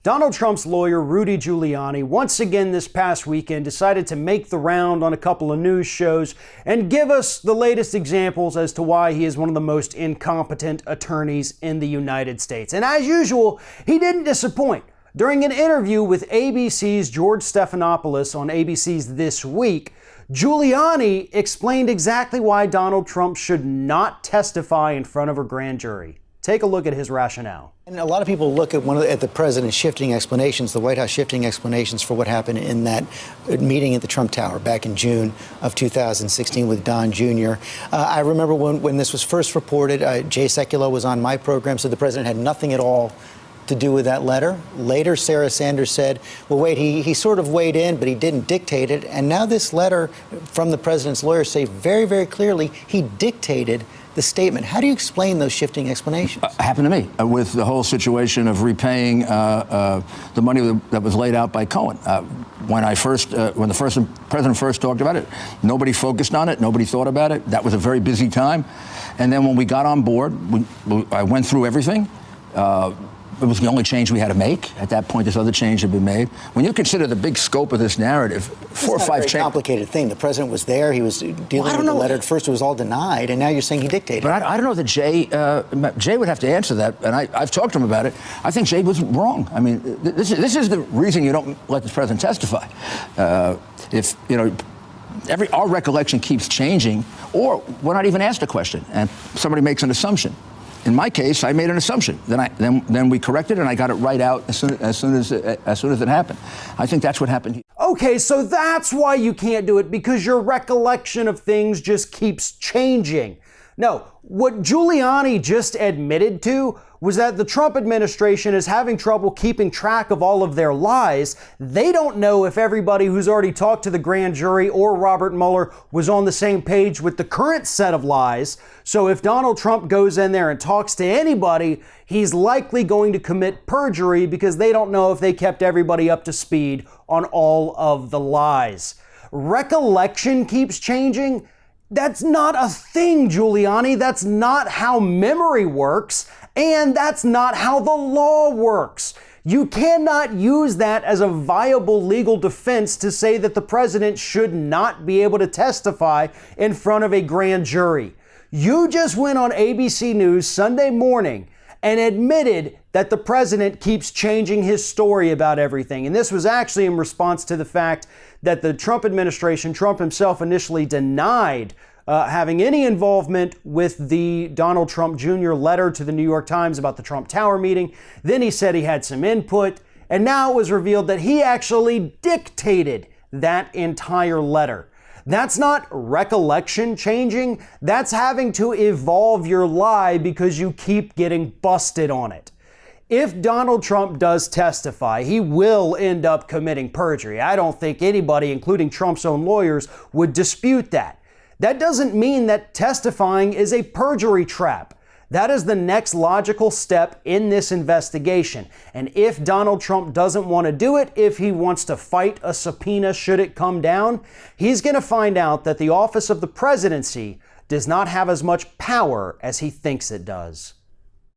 Donald Trump's lawyer, Rudy Giuliani, once again this past weekend decided to make the round on a couple of news shows and give us the latest examples as to why he is one of the most incompetent attorneys in the United States. And as usual, he didn't disappoint. During an interview with ABC's George Stephanopoulos on ABC's This Week, Giuliani explained exactly why Donald Trump should not testify in front of a grand jury. Take a look at his rationale. And a lot of people look at the president's shifting explanations, the White House shifting explanations for what happened in that meeting at the Trump Tower back in June of 2016 with Don Jr. I remember when this was first reported, Jay Sekulow was on my program, so the president had nothing at all to do with that letter. Later, Sarah Sanders said, well, wait, he sort of weighed in, but he didn't dictate it. And now this letter from the president's lawyers say very, very clearly he dictated the statement. How do you explain those shifting explanations? Happened to me with the whole situation of repaying the money that was laid out by Cohen. When the president first talked about it, nobody focused on it. Nobody thought about it. That was a very busy time. And then when we got on board, I went through everything. It was the only change we had to make. At that point, this other change had been made. When you consider the big scope of this narrative, four or five changes. It's a complicated thing. The president was there. He was dealing with the letter. At first, it was all denied, and now you're saying he dictated. But I don't know that Jay would have to answer that, and I've talked to him about it. I think Jay was wrong. I mean, this is the reason you don't let the president testify. Our recollection keeps changing, or we're not even asked a question, and somebody makes an assumption. In my case, I made an assumption. Then we corrected it, and I got it right out as soon as it happened. I think that's what happened here. Okay, so that's why you can't do it, because your recollection of things just keeps changing. No, what Giuliani just admitted to was that the Trump administration is having trouble keeping track of all of their lies. They don't know if everybody who's already talked to the grand jury or Robert Mueller was on the same page with the current set of lies. So if Donald Trump goes in there and talks to anybody, he's likely going to commit perjury because they don't know if they kept everybody up to speed on all of the lies. Recollection keeps changing. That's not a thing, Giuliani. That's not how memory works, and that's not how the law works. You cannot use that as a viable legal defense to say that the president should not be able to testify in front of a grand jury. You just went on ABC News Sunday morning and admitted that the president keeps changing his story about everything. And this was actually in response to the fact that the Trump administration, Trump himself initially denied having any involvement with the Donald Trump Jr. letter to the New York Times about the Trump Tower meeting. Then he said he had some input. And now it was revealed that he actually dictated that entire letter. That's not recollection changing. That's having to evolve your lie because you keep getting busted on it. If Donald Trump does testify, he will end up committing perjury. I don't think anybody, including Trump's own lawyers, would dispute that. That doesn't mean that testifying is a perjury trap. That is the next logical step in this investigation. And if Donald Trump doesn't want to do it, if he wants to fight a subpoena should it come down, he's going to find out that the office of the presidency does not have as much power as he thinks it does.